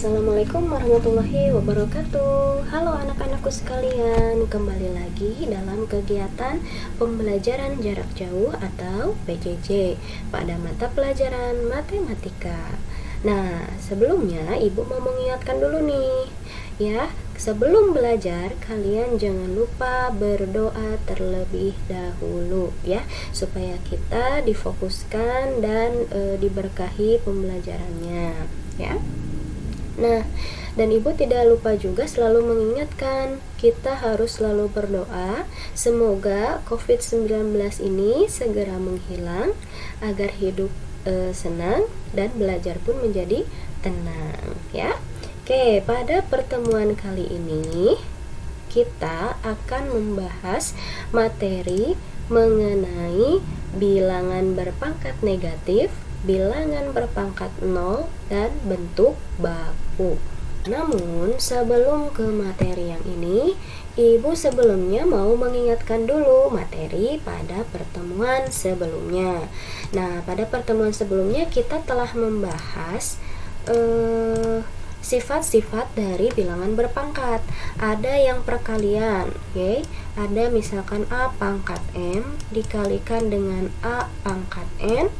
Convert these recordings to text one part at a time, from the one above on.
Assalamualaikum warahmatullahi wabarakatuh. Halo anak-anakku sekalian, kembali lagi dalam kegiatan pembelajaran jarak jauh atau PJJ pada mata pelajaran matematika. Nah, sebelumnya ibu mau mengingatkan dulu nih, ya. Sebelum belajar, kalian jangan lupa berdoa terlebih dahulu ya, supaya kita difokuskan dan diberkahi pembelajarannya, ya. Nah, dan ibu tidak lupa juga selalu mengingatkan, kita harus selalu berdoa semoga COVID-19 ini segera menghilang agar hidup senang dan belajar pun menjadi tenang, ya. Oke, pada pertemuan kali ini kita akan membahas materi mengenai bilangan berpangkat negatif, bilangan berpangkat 0, dan bentuk baku. Namun sebelum ke materi yang ini, ibu sebelumnya mau mengingatkan dulu materi pada pertemuan sebelumnya. Nah, pada pertemuan sebelumnya kita telah membahas sifat-sifat dari bilangan berpangkat. Ada yang perkalian, oke? Ada misalkan A pangkat M dikalikan dengan A pangkat N.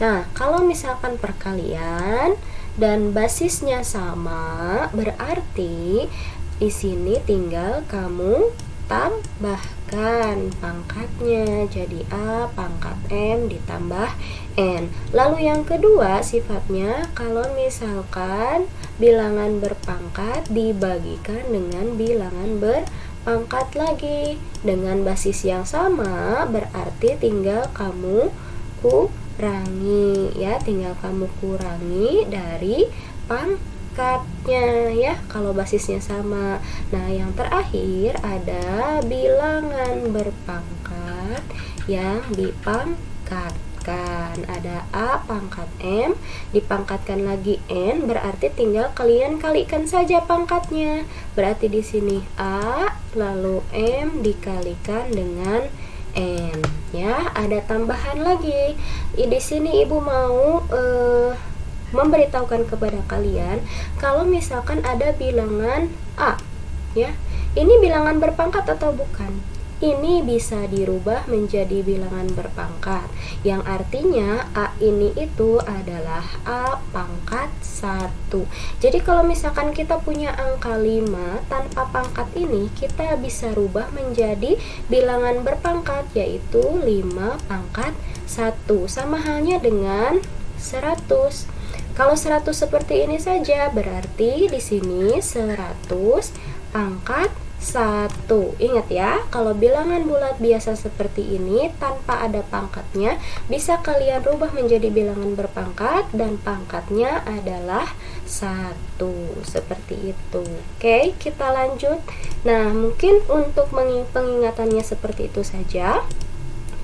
Nah, kalau misalkan perkalian dan basisnya sama, berarti di sini tinggal kamu tambahkan pangkatnya jadi A pangkat M ditambah N. Lalu yang kedua sifatnya, kalau misalkan bilangan berpangkat dibagikan dengan bilangan berpangkat lagi dengan basis yang sama, berarti tinggal kamu kurangi ya, tinggal kamu kurangi dari pangkatnya ya, kalau basisnya sama. Nah, yang terakhir ada bilangan berpangkat yang dipangkatkan. Ada A pangkat M dipangkatkan lagi N, berarti tinggal kalian kalikan saja pangkatnya. Berarti di sini A lalu M dikalikan dengan N ya. Ada tambahan lagi. Di sini ibu mau memberitahukan kepada kalian kalau misalkan ada bilangan A ya. Ini bilangan berpangkat atau bukan? Ini bisa dirubah menjadi bilangan berpangkat, yang artinya A ini itu adalah A pangkat 1. Jadi kalau misalkan kita punya angka 5 tanpa pangkat ini, kita bisa rubah menjadi bilangan berpangkat, yaitu 5 pangkat 1. Sama halnya dengan 100. Kalau 100 seperti ini saja, berarti di sini 100 pangkat 1. Ingat ya, kalau bilangan bulat biasa seperti ini tanpa ada pangkatnya, bisa kalian rubah menjadi bilangan berpangkat dan pangkatnya adalah 1. Seperti itu. Oke, kita lanjut. Nah, mungkin untuk pengingatannya seperti itu saja.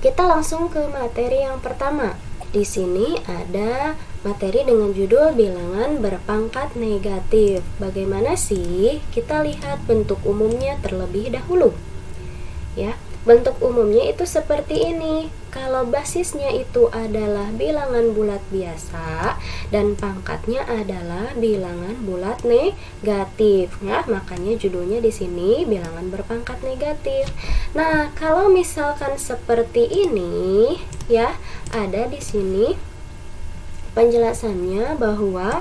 Kita langsung ke materi yang pertama. Di sini ada materi dengan judul bilangan berpangkat negatif. Bagaimana sih? Kita lihat bentuk umumnya terlebih dahulu. Ya, bentuk umumnya itu seperti ini. Kalau basisnya itu adalah bilangan bulat biasa dan pangkatnya adalah bilangan bulat negatif. Nah, makanya judulnya di sini bilangan berpangkat negatif. Nah, kalau misalkan seperti ini, ya, ada di sini penjelasannya bahwa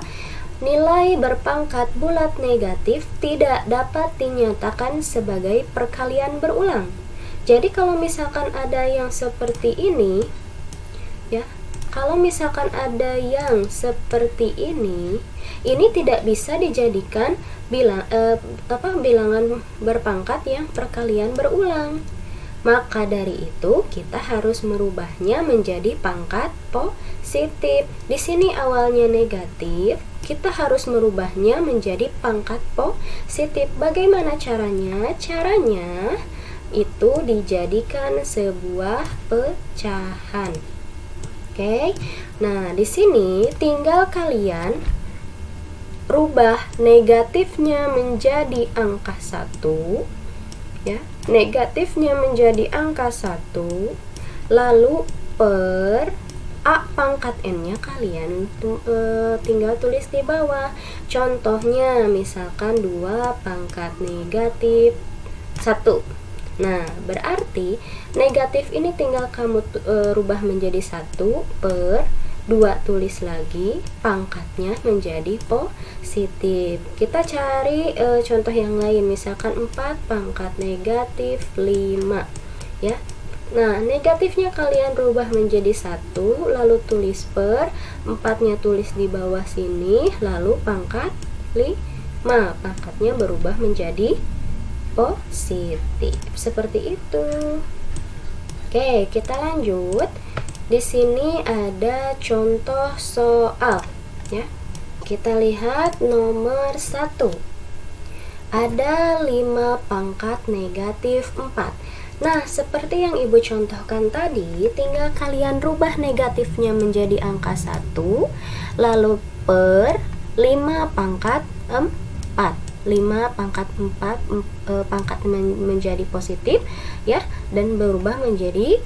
nilai berpangkat bulat negatif tidak dapat dinyatakan sebagai perkalian berulang. Jadi kalau misalkan ada yang seperti ini, ya, kalau misalkan ada yang seperti ini tidak bisa dijadikan bilangan berpangkat yang perkalian berulang. Maka dari itu kita harus merubahnya menjadi pangkat positif. Di sini awalnya negatif, kita harus merubahnya menjadi pangkat positif. Bagaimana caranya? Caranya itu dijadikan sebuah pecahan. Oke. Nah, di sini tinggal kalian rubah negatifnya menjadi angka 1 ya. Negatifnya menjadi angka 1, lalu per A pangkat N-nya kalian tinggal tulis di bawah. Contohnya misalkan 2 pangkat negatif 1. Nah, berarti negatif ini tinggal kamu rubah menjadi 1 per 2, tulis lagi pangkatnya menjadi positif. Kita cari contoh yang lain, misalkan 4 pangkat negatif 5 ya. Nah, negatifnya kalian rubah menjadi 1, lalu tulis per 4-nya tulis di bawah sini, lalu pangkat 5, pangkatnya berubah menjadi positif. Seperti itu. Oke, kita lanjut. Di sini ada contoh soal ya. Kita lihat nomor 1. Ada 5 pangkat negatif 4. Nah, seperti yang Ibu contohkan tadi, tinggal kalian rubah negatifnya menjadi angka 1, lalu per 5 pangkat 4. 5 pangkat 4 pangkat menjadi positif ya, dan berubah menjadi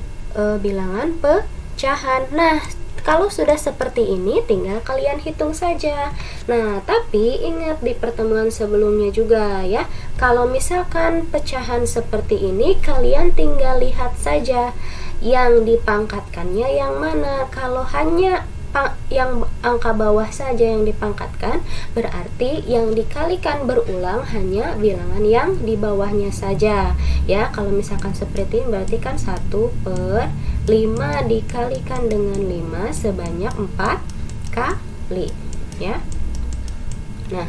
bilangan pecahan. Nah, kalau sudah seperti ini tinggal kalian hitung saja. Nah, tapi ingat di pertemuan sebelumnya juga ya, kalau misalkan pecahan seperti ini kalian tinggal lihat saja yang dipangkatkannya yang mana. Kalau hanya yang angka bawah saja yang dipangkatkan, berarti yang dikalikan berulang hanya bilangan yang di bawahnya saja ya. Kalau misalkan seperti ini berarti kan 1 per 5 dikalikan dengan 5 sebanyak 4 kali ya. Nah,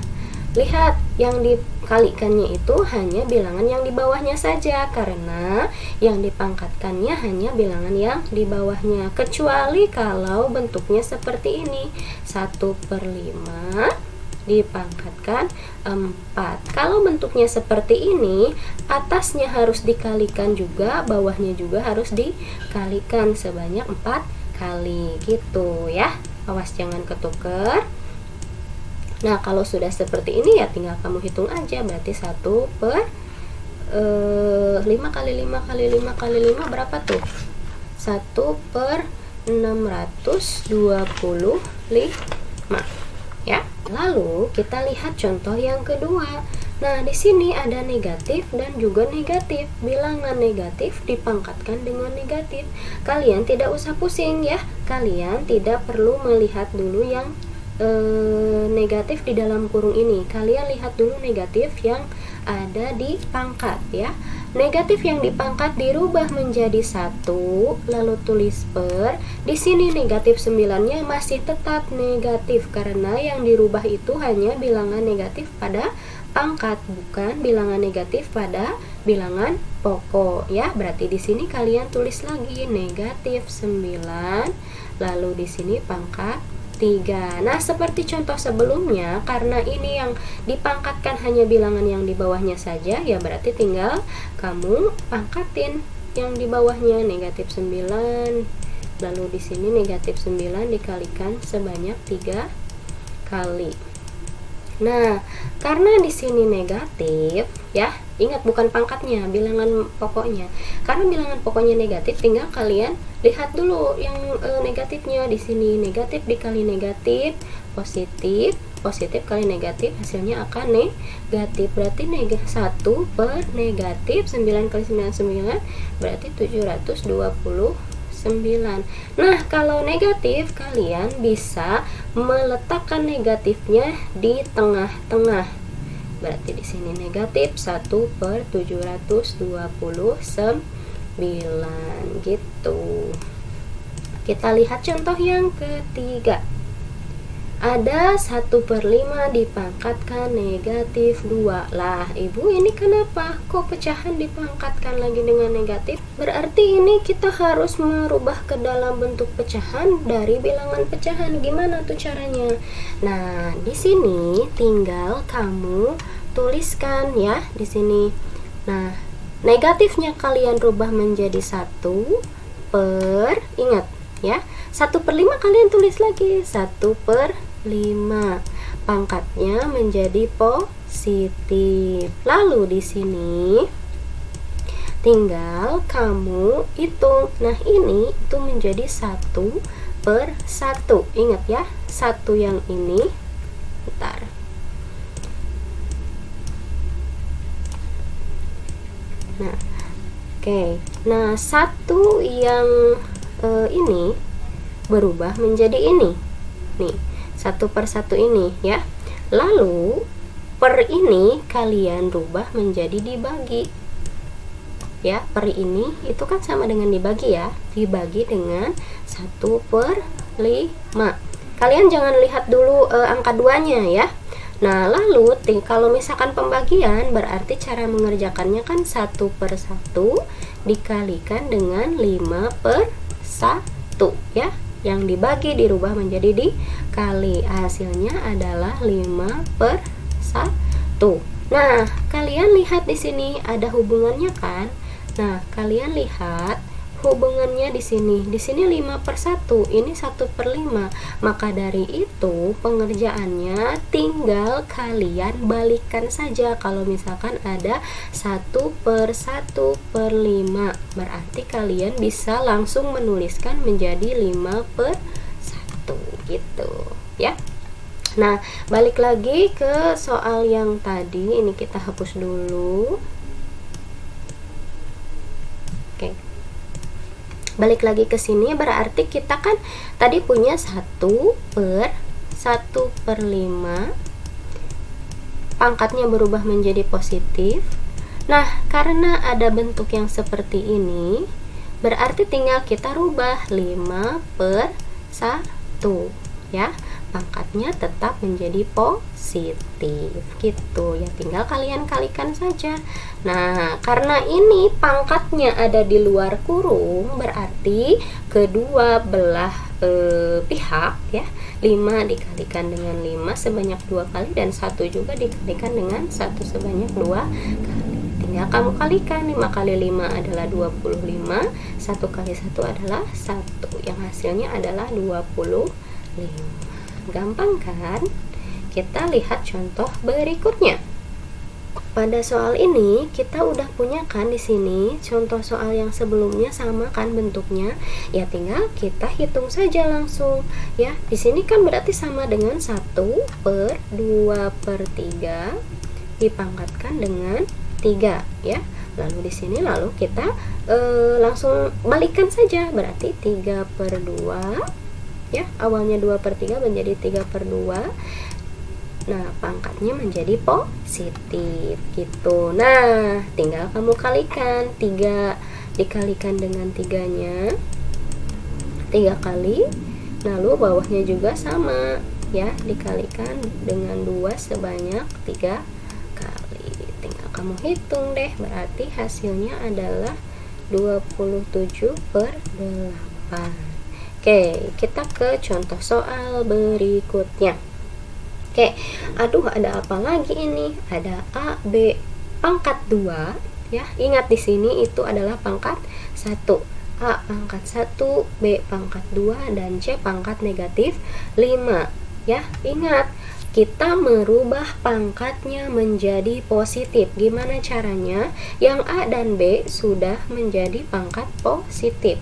lihat yang dikalikannya itu hanya bilangan yang di bawahnya saja, karena yang dipangkatkannya hanya bilangan yang di bawahnya, kecuali kalau bentuknya seperti ini, 1 per 5 dipangkatkan 4. Kalau bentuknya seperti ini, atasnya harus dikalikan juga, bawahnya juga harus dikalikan sebanyak 4 kali gitu ya. Awas jangan ketuker. Nah, kalau sudah seperti ini ya tinggal kamu hitung aja, berarti 1 per 5 kali 5 kali 5 kali 5 berapa tuh? 1 per 625 ya. Lalu kita lihat contoh yang kedua. Nah, di sini ada negatif dan juga negatif. Bilangan negatif dipangkatkan dengan negatif. Kalian tidak usah pusing ya. Kalian tidak perlu melihat dulu yang negatif di dalam kurung ini. Kalian lihat dulu negatif yang ada di pangkat ya. Negatif yang dipangkat dirubah menjadi 1, lalu tulis per. Di sini negatif 9-nya masih tetap negatif karena yang dirubah itu hanya bilangan negatif pada pangkat, bukan bilangan negatif pada bilangan pokok ya. Berarti di sini kalian tulis lagi negatif 9, lalu di sini pangkat 3. Nah, seperti contoh sebelumnya, karena ini yang dipangkatkan hanya bilangan yang di bawahnya saja, ya berarti tinggal kamu pangkatin yang di bawahnya negatif 9. Lalu di sini negatif 9 dikalikan sebanyak 3 kali. Nah, karena di sini negatif ya, ingat bukan pangkatnya, bilangan pokoknya. Karena bilangan pokoknya negatif, tinggal kalian lihat dulu yang negatifnya. Di sini negatif dikali negatif, positif, positif kali negatif, hasilnya akan negatif. Berarti 1 per negatif 9 kali 9 berarti 729. Nah, kalau negatif kalian bisa meletakkan negatifnya di tengah-tengah. Berarti di sini negatif 1 per 729 gitu. Kita lihat contoh yang ketiga. Ada 1 per 5 dipangkatkan negatif 2. Lah, Ibu ini kenapa kok pecahan dipangkatkan lagi dengan negatif? Berarti ini kita harus merubah ke dalam bentuk pecahan dari bilangan pecahan. Gimana tuh caranya? Nah, di sini tinggal kamu tuliskan ya di sini. Nah, negatifnya kalian rubah menjadi 1 per, ingat ya, 1 per 5 kalian tulis lagi 1 per 5, pangkatnya menjadi positif. Lalu di sini tinggal kamu hitung. Nah, ini itu menjadi 1 per 1. Ingat ya, 1 yang ini, bentar. Nah, oke. Nah, 1 yang ini berubah menjadi ini. Nih, 1 per 1 ini ya. Lalu per ini kalian rubah menjadi dibagi. Ya, per ini itu kan sama dengan dibagi ya. Dibagi dengan 1 per 5. Kalian jangan lihat dulu angka 2-nya ya. Nah, lalu kalau misalkan pembagian, berarti cara mengerjakannya kan 1 per 1 dikalikan dengan 5 per 1 ya. Yang dibagi dirubah menjadi dikali. Hasilnya adalah 5 per 1. Nah, kalian lihat di sini ada hubungannya kan? Nah, kalian lihat hubungannya di sini. Di sini 5 per 1, ini 1 per 5. Maka dari itu pengerjaannya tinggal kalian balikan saja. Kalau misalkan ada 1 per 1 per 5, berarti kalian bisa langsung menuliskan menjadi 5 per 1 gitu ya. Nah, balik lagi ke soal yang tadi. Ini kita hapus dulu. Oke. Balik lagi ke sini, berarti kita kan tadi punya 1 per 1 per 5. Pangkatnya berubah menjadi positif. Nah, karena ada bentuk yang seperti ini, berarti tinggal kita rubah 5 per 1 ya. Pangkatnya tetap menjadi positif gitu ya, tinggal kalian kalikan saja. Nah, karena ini pangkatnya ada di luar kurung, berarti kedua belah pihak ya, 5 dikalikan dengan 5 sebanyak 2 kali, dan 1 juga dikalikan dengan 1 sebanyak 2 kali. Tinggal kamu kalikan, 5 kali 5 adalah 25, 1 kali 1 adalah 1, yang hasilnya adalah 25. Gampang kan? Kita lihat contoh berikutnya. Pada soal ini kita udah punya kan di sini contoh soal yang sebelumnya sama kan bentuknya. Ya tinggal kita hitung saja langsung. Ya, di sini kan berarti sama dengan 1 per 2 per 3 dipangkatkan dengan 3 ya. Lalu di sini kita langsung balikan saja, berarti 3 per 2 ya, awalnya 2 per 3 menjadi 3 per 2. Nah, pangkatnya menjadi positif gitu. Nah, tinggal kamu kalikan, 3 dikalikan dengan 3-nya 3 kali, lalu bawahnya juga sama ya, dikalikan dengan 2 sebanyak 3 kali. Tinggal kamu hitung deh, berarti hasilnya adalah 27 per 8. Oke, kita ke contoh soal berikutnya. Oke, aduh ada apa lagi ini? Ada A, B, pangkat 2 ya. Ingat di sini itu adalah pangkat 1. A pangkat 1, B pangkat 2, dan C pangkat negatif 5 ya. Ingat, kita merubah pangkatnya menjadi positif. Gimana caranya? Yang A dan B sudah menjadi pangkat positif.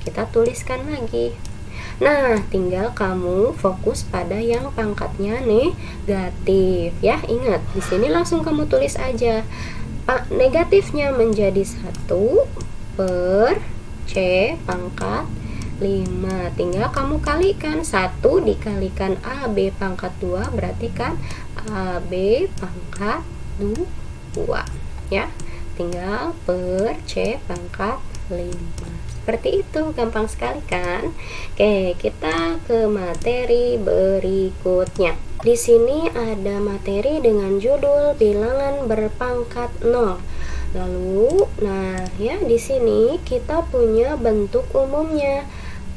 Kita tuliskan lagi. Nah, tinggal kamu fokus pada yang pangkatnya negatif ya. Ingat, di sini langsung kamu tulis aja. Negatifnya menjadi 1 per C pangkat 5. Tinggal kamu kalikan, 1 dikalikan AB pangkat 2 berarti kan AB pangkat 2 ya. Tinggal per C pangkat 5. Seperti itu, gampang sekali kan? Oke, kita ke materi berikutnya. Di sini ada materi dengan judul bilangan berpangkat 0. Lalu, nah ya di sini kita punya bentuk umumnya.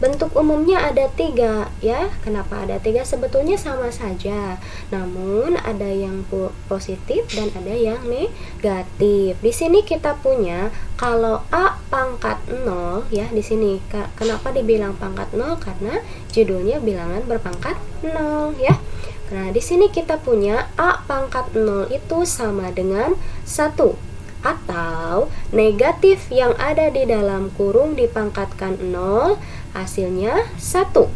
Bentuk umumnya ada 3 ya. Kenapa ada 3? Sebetulnya sama saja, namun ada yang positif dan ada yang negatif. Di sini kita punya kalau A pangkat 0 ya, di sini kenapa dibilang pangkat 0? Karena judulnya bilangan berpangkat 0 ya. Nah, di sini kita punya A pangkat 0 itu sama dengan 1, atau negatif yang ada di dalam kurung dipangkatkan 0 hasilnya 1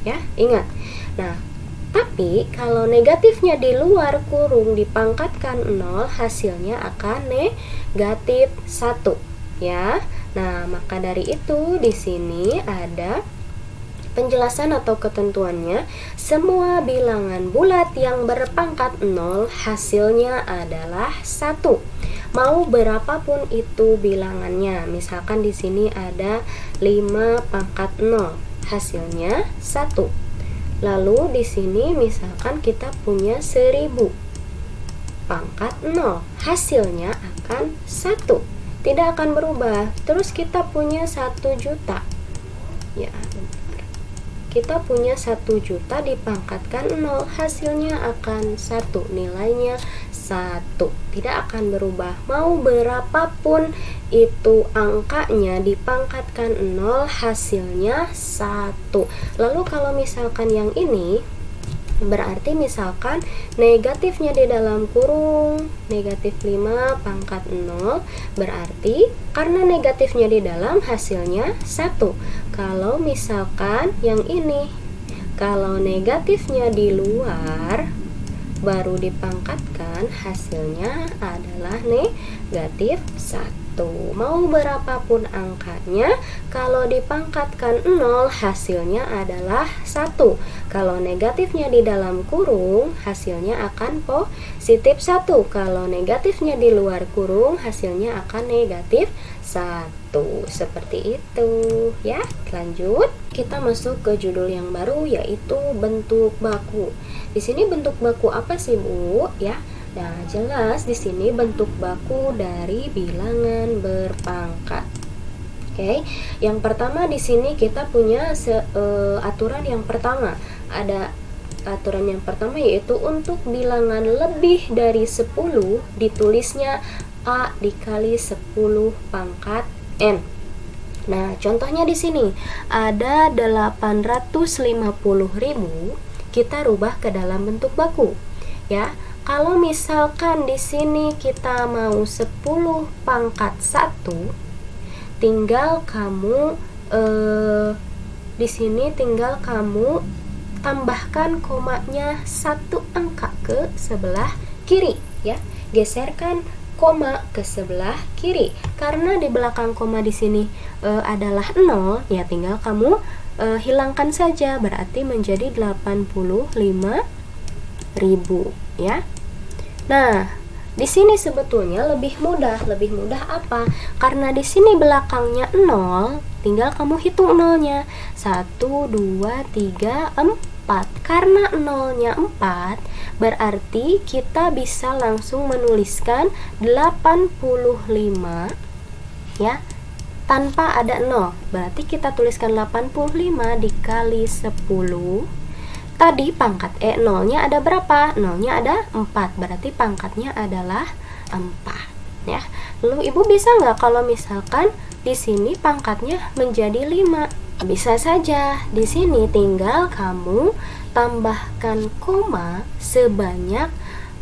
ya, ingat. Nah, tapi kalau negatifnya di luar kurung dipangkatkan 0, hasilnya akan negatif 1 ya. Nah, maka dari itu di sini ada penjelasan atau ketentuannya. Semua bilangan bulat yang berpangkat 0 hasilnya adalah 1. Mau berapapun itu bilangannya. Misalkan di sini ada 5 pangkat 0, hasilnya 1. Lalu di sini misalkan kita punya 1000 pangkat 0, hasilnya akan 1. Tidak akan berubah. Terus kita punya 1 juta. Ya, kita punya 1 juta dipangkatkan 0, hasilnya akan 1, nilainya 1, tidak akan berubah. Mau berapapun itu angkanya dipangkatkan 0, hasilnya 1. Lalu kalau misalkan yang ini, berarti misalkan negatifnya di dalam kurung negatif 5 pangkat 0, berarti karena negatifnya di dalam hasilnya 1. Kalau misalkan yang ini, kalau negatifnya di luar baru dipangkatkan, hasilnya adalah negatif 1. Mau berapapun angkanya, kalau dipangkatkan 0, hasilnya adalah 1. Kalau negatifnya di dalam kurung, hasilnya akan positif 1. Kalau negatifnya di luar kurung, hasilnya akan negatif 1. Seperti itu ya. Lanjut, kita masuk ke judul yang baru, yaitu bentuk baku. Di sini bentuk baku apa sih, Bu? Ya. Nah, jelas di sini bentuk baku dari bilangan berpangkat. Oke, yang pertama di sini kita punya aturan yang pertama. Ada aturan yang pertama, yaitu untuk bilangan lebih dari 10 ditulisnya A dikali 10 pangkat N. Nah, contohnya di sini ada 850.000, kita rubah ke dalam bentuk baku. Ya, kalau misalkan di sini kita mau 10 pangkat 1, tinggal kamu di sini tinggal kamu tambahkan komanya 1 angka ke sebelah kiri ya. Geserkan koma ke sebelah kiri. Karena di belakang koma di sini adalah 0, ya tinggal kamu hilangkan saja, berarti menjadi 85.000 ya. Nah, di sini sebetulnya lebih mudah. Lebih mudah apa? Karena di sini belakangnya 0, tinggal kamu hitung nolnya. 1, 2, 3, 4. Karena nolnya 4, berarti kita bisa langsung menuliskan 85 ya, tanpa ada 0. Berarti kita tuliskan 85 dikali 10. Tadi pangkat nolnya ada berapa? Nolnya ada 4, berarti pangkatnya adalah 4 ya. Lalu ibu bisa nggak kalau misalkan di sini pangkatnya menjadi 5? Bisa saja. Di sini tinggal kamu tambahkan koma sebanyak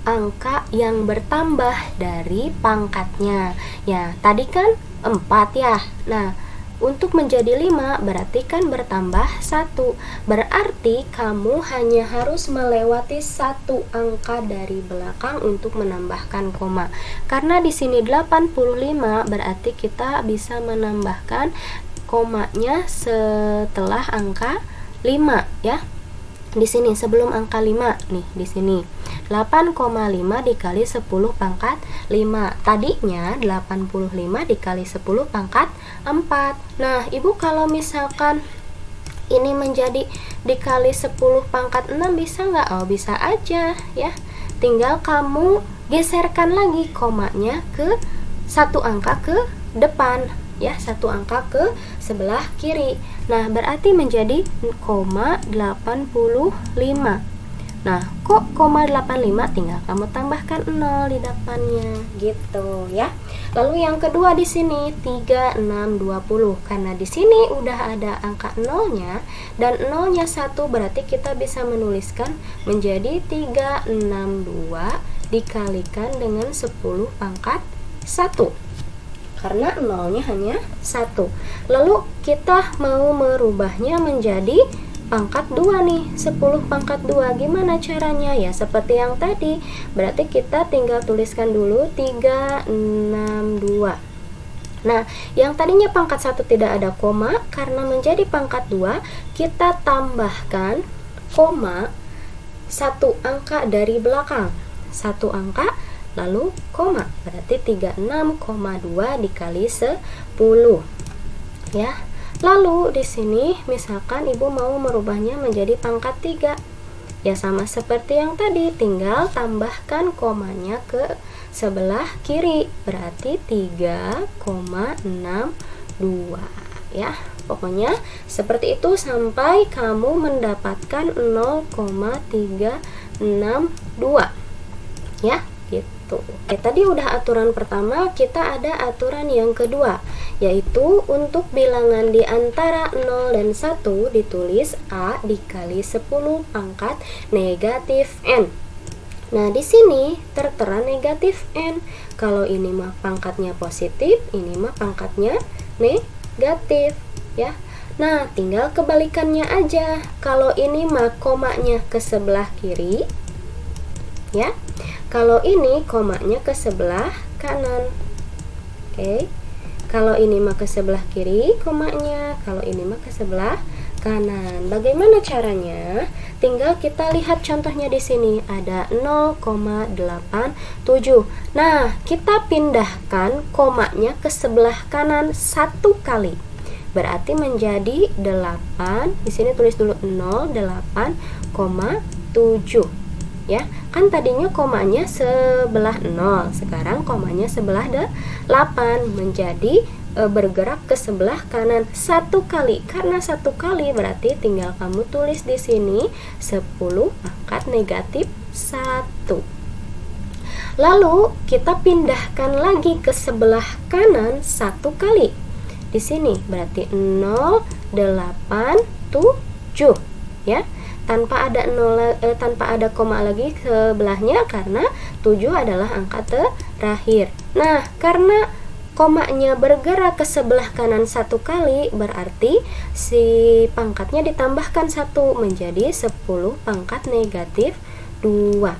angka yang bertambah dari pangkatnya. Ya, tadi kan 4 ya. Nah, untuk menjadi 5 berarti kan bertambah 1. Berarti kamu hanya harus melewati 1 angka dari belakang untuk menambahkan koma. Karena di sini 85, berarti kita bisa menambahkan komanya setelah angka 5 ya. Di sini sebelum angka 5 nih, di sini 8,5 dikali 10 pangkat 5. Tadinya 85 dikali 10 pangkat 4. Nah, ibu kalau misalkan ini menjadi dikali 10 pangkat 6 bisa nggak? Oh, bisa aja ya. Tinggal kamu geserkan lagi komanya ke 1 angka ke depan ya, 1 angka ke sebelah kiri. Nah, berarti menjadi 0,85. Nah, kok 0,85, tinggal kamu tambahkan 0 di depannya gitu ya. Lalu yang kedua di sini 3620. Karena di sini udah ada angka 0-nya dan 0-nya 1, berarti kita bisa menuliskan menjadi 362 dikalikan dengan 10 pangkat 1. Karena 0-nya hanya 1. Lalu kita mau merubahnya menjadi pangkat 2 nih, 10 pangkat 2. Gimana caranya? Ya seperti yang tadi. Berarti kita tinggal tuliskan dulu 362. Nah, yang tadinya pangkat 1 tidak ada koma, karena menjadi pangkat 2, kita tambahkan koma satu angka dari belakang. Satu angka, lalu koma. Berarti 36,2 dikali 10. Ya. Lalu di sini misalkan Ibu mau merubahnya menjadi pangkat 3. Ya sama seperti yang tadi, tinggal tambahkan komanya ke sebelah kiri, berarti 3,62 ya. Pokoknya seperti itu sampai kamu mendapatkan 0,362 ya, gitu. Oke, tadi udah aturan pertama, kita ada aturan yang kedua, yaitu untuk bilangan di antara 0 dan 1 ditulis A dikali 10 pangkat negatif N. Nah, di sini tertera negatif N. Kalau ini mah pangkatnya positif, ini mah pangkatnya negatif ya. Nah, tinggal kebalikannya aja. Kalau ini mah komanya ke sebelah kiri ya. Kalau ini komanya ke sebelah kanan. Oke. Kalau ini mah ke sebelah kiri komanya, kalau ini mah ke sebelah kanan. Bagaimana caranya? Tinggal kita lihat contohnya di sini ada 0,87. Nah, kita pindahkan komanya ke sebelah kanan satu kali. Berarti menjadi 8. Di sini tulis dulu 08,7. Ya, kan tadinya komanya sebelah 0, sekarang komanya sebelah 8, menjadi bergerak ke sebelah kanan satu kali. Karena satu kali berarti tinggal kamu tulis di sini 10 pangkat negatif 1. Lalu kita pindahkan lagi ke sebelah kanan satu kali. Di sini berarti 0,87 ya. Tanpa ada tanpa ada koma lagi sebelahnya karena 7 adalah angka terakhir. Nah, karena komanya bergerak ke sebelah kanan satu kali, berarti si pangkatnya ditambahkan 1 menjadi 10 pangkat negatif 2.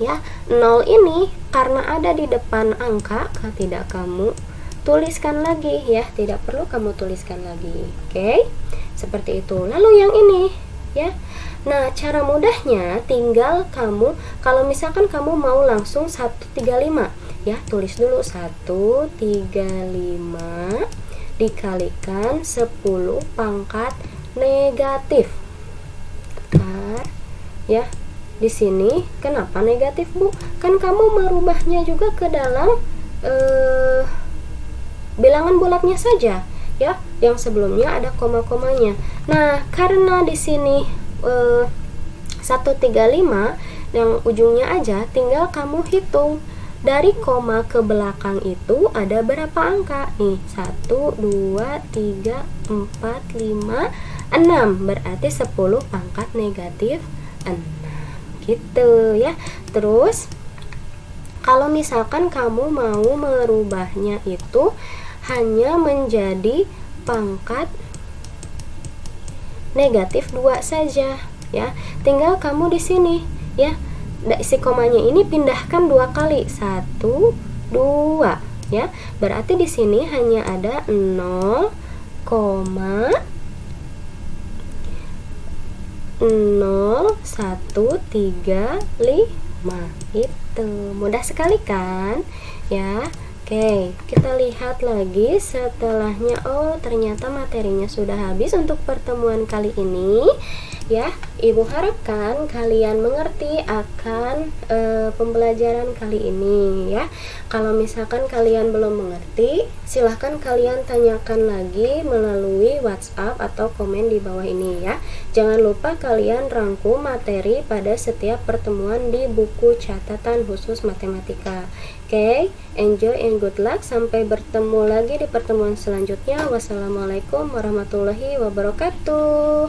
Ya, 0 ini karena ada di depan angka, tidak kamu tuliskan lagi ya, tidak perlu kamu tuliskan lagi. Oke? Seperti itu. Lalu yang ini ya. Nah, cara mudahnya tinggal kamu, kalau misalkan kamu mau langsung 135 ya, tulis dulu 135 dikalikan 10 pangkat negatif. Bentar, ya. Di sini kenapa negatif, Bu? Kan kamu merubahnya juga ke dalam bilangan bulatnya saja ya, yang sebelumnya ada koma-komanya. Nah, karena di sini 135 yang ujungnya aja, tinggal kamu hitung dari koma ke belakang itu ada berapa angka nih, 1, 2, 3, 4, 5, 6, berarti 10 pangkat negatif 6 gitu ya. Terus kalau misalkan kamu mau merubahnya itu hanya menjadi pangkat negatif 2 saja ya. Tinggal kamu di sini ya, si komanya ini pindahkan 2 kali, 1, 2 ya. Berarti di sini hanya ada 0,0135 itu. Mudah sekali kan ya. Oke, kita lihat lagi setelahnya. Oh, ternyata materinya sudah habis untuk pertemuan kali ini. Ya, Ibu harapkan kalian mengerti akan pembelajaran kali ini ya. Kalau misalkan kalian belum mengerti, silahkan kalian tanyakan lagi melalui WhatsApp atau komen di bawah ini ya. Jangan lupa kalian rangkum materi pada setiap pertemuan di buku catatan khusus matematika. Oke, enjoy and good luck. Sampai bertemu lagi di pertemuan selanjutnya. Wassalamualaikum warahmatullahi wabarakatuh.